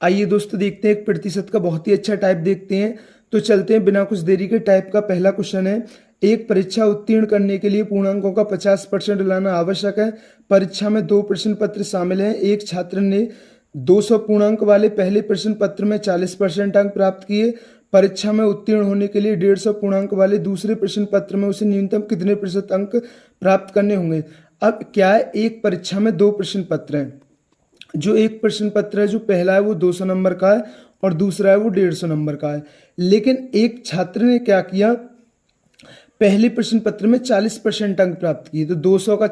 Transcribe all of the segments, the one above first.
आइए दोस्तों देखते हैं एक प्रतिशत का बहुत ही अच्छा टाइप देखते हैं। तो चलते हैं बिना कुछ देरी के। टाइप का पहला क्वेश्चन है, एक परीक्षा उत्तीर्ण करने के लिए पूर्णांकों का 50% लाना आवश्यक है। परीक्षा में 2 प्रश्न पत्र शामिल हैं। एक छात्र ने 200 पूर्णांक वाले पहले प्रश्न पत्र में 40% अंक प्राप्त किए। परीक्षा में उत्तीर्ण होने के लिए 150 पूर्णांक वाले दूसरे प्रश्न पत्र में उसे न्यूनतम कितने प्रतिशत अंक प्राप्त करने होंगे। अब क्या है, एक परीक्षा में 2 प्रश्न पत्र हैं। जो एक प्रश्न पत्र है, जो पहला है वो 200 नंबर का है और दूसरा है वो 150 नंबर का है। लेकिन एक छात्र ने क्या किया, पहले प्रश्न पत्र में 40% अंक प्राप्त किए। तो 200 का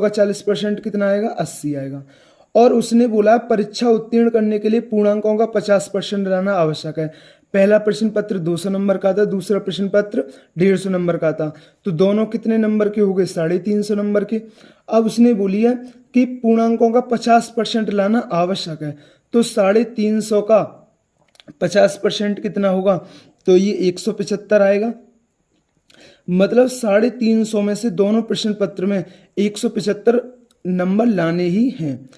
40% कितना आएगा, 80 आएगा। और उसने बोला परीक्षा उत्तीर्ण करने के लिए पूर्णांकों का 50% लाना आवश्यक है। पहला प्रश्न पत्र 200 नंबर का था, दूसरा प्रश्न पत्र 150 नंबर का था। तो दोनों कितने नंबर के हो गए, 350 नंबर के। अब उसने बोली है कि पूर्णांकों का 50% लाना आवश्यक है। तो 350 का 50% कितना होगा, तो ये 175 आएगा। मतलब 350 में से दोनों प्रश्न पत्र में 175 नंबर लाने ही हैं।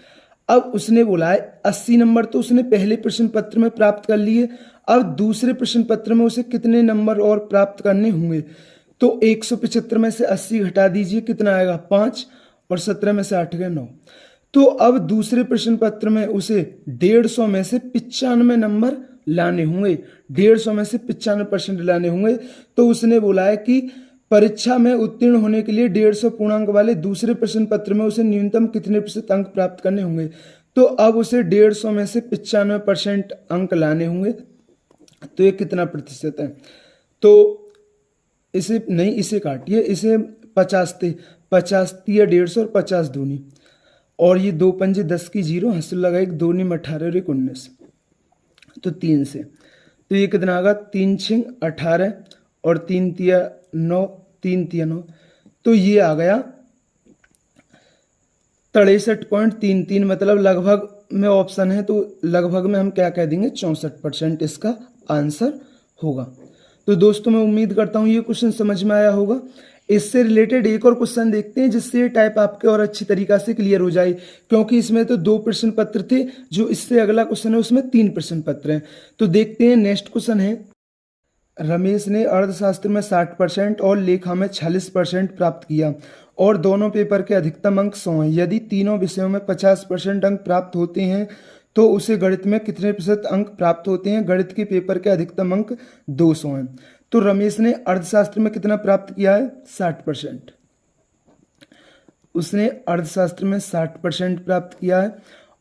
अब उसने बोला है 80 नंबर तो उसने पहले प्रश्न पत्र में प्राप्त कर लिए। अब दूसरे प्रश्न पत्र में उसे कितने नंबर और प्राप्त करने होंगे। तो 175 में से 80 घटा दीजिए, कितना आएगा 5, और 17 में से 8 गए 9। तो अब दूसरे प्रश्न पत्र में उसे 150 में से 95 नंबर लाने होंगे। 150 में से 95% लाने होंगे। तो उसने बोला है कि परीक्षा में उत्तीर्ण होने के लिए 150 पूर्णांक वाले दूसरे प्रश्न पत्र में उसे न्यूनतम कितने प्रतिशत अंक प्राप्त करने होंगे। तो अब उसे 150 में से 95% अंक लाने होंगे। तो ये कितना प्रतिशत है, तो इसे नहीं, इसे काटिए, इसे 50 थे, 50 या 150 और 50 दूनी, और ये 2 पंजे 10 की 0, हंसुल लगा 1, 2 नीम 18 और 1 19, तो 3 से। तो ये कितना आएगा, 3 छिंग 18 और 3 तिया 9, 3 तिया 9। तो ये आ गया 63.33। मतलब लगभग में ऑप्शन है, तो लगभग में हम क्या कह देंगे, 64% इसका आंसर होगा। तो दोस्तों मैं उम्मीद करता हूँ ये क्वेश्चन समझ में आया होगा। इससे रिलेटेड एक और क्वेश्चन देखते हैं जिससे ये टाइप आपके और अच्छी तरीका से क्लियर हो जाए, क्योंकि इसमें तो 2 प्रश्न पत्र थे। जो इससे अगला क्वेश्चन है उसमें 3 प्रश्न पत्र हैं। तो देखते हैं, नेक्स्ट क्वेश्चन है, रमेश ने अर्थशास्त्र में 60% और लेखा में 46% प्राप्त किया और दोनों पेपर के अधिकतम अंक 100 हैं। यदि तीनों विषयों में 50% अंक प्राप्त होते हैं तो उसे गणित में कितने प्रतिशत अंक प्राप्त होते हैं। गणित के पेपर के अधिकतम अंक 200 हैं। तो रमेश ने अर्थशास्त्र में कितना प्राप्त किया है, 60%। उसने अर्थशास्त्र में 60% प्राप्त किया है।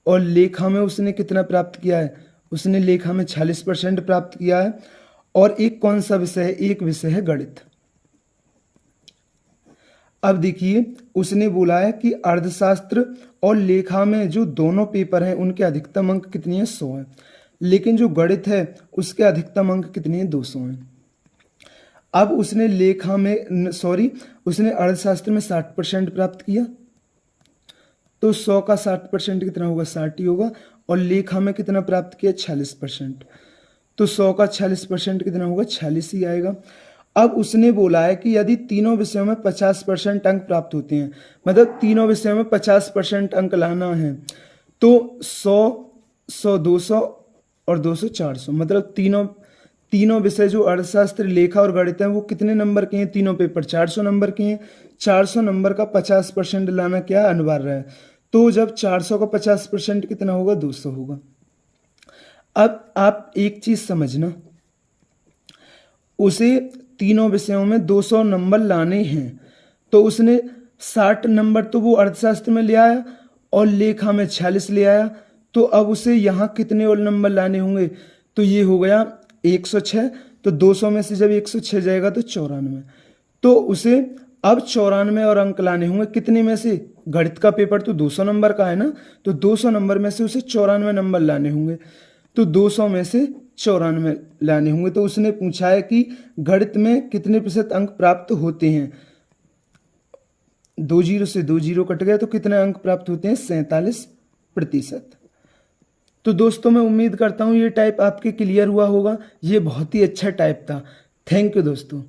और लेखा में उसने कितना प्राप्त किया है, उसने लेखा में 46% प्राप्त किया है। और एक कौन सा विषय है, एक विषय है गणित। अब देखिए, उसने बोला है कि अर्थशास्त्र और लेखा में जो दोनों पेपर हैं उनके अधिकतम अंक कितने हैं, 100 हैं। लेकिन जो गणित है उसके अधिकतम अंक कितने हैं, 200 हैं। अब उसने लेखा में उसने अर्थशास्त्र में 60% प्राप्त किया। तो 100 का 60% कितना होगा, 60 ही होगा। और लेखा में कितना प्राप्त किया, 46%। तो 100 का 46% कितना होगा, 46 ही आएगा। अब उसने बोला है कि यदि तीनों विषयों में 50% अंक प्राप्त होते हैं, मतलब तीनों विषयों में 50% अंक लाना है, तो 100 200 और 200 400, मतलब तीनों विषय जो अर्थशास्त्र, लेखा और गणित हैं वो कितने नंबर के हैं, तीनों पेपर 400 नंबर के हैं। 400 नंबर का 50% लाना क्या अनिवार्य है। तो जब 400 का 50% कितना होगा, 200 होगा। अब आप एक चीज समझना, उसे तीनों विषयों में 200 नंबर लाने हैं। तो उसने 60 नंबर तो वो अर्थशास्त्र में ले आया और लेखा में 46 ले आया। तो अब उसे यहाँ कितने और नंबर लाने होंगे, तो ये हो गया 106। तो 200 में से जब 106 जाएगा तो 94। तो उसे अब 94 और अंक लाने होंगे। कितने में से, गणित का पेपर तो 200 नंबर का है ना, तो 200 नंबर में से उसे 94 नंबर लाने होंगे। तो 200 में से 94 लाने होंगे। तो उसने पूछा है कि गणित में कितने प्रतिशत अंक प्राप्त होते हैं। 2 जीरो से 2 जीरो कट गया, तो कितने अंक प्राप्त होते हैं, 47%। तो दोस्तों मैं उम्मीद करता हूँ ये टाइप आपके क्लियर हुआ होगा। ये बहुत ही अच्छा टाइप था। थैंक यू दोस्तों।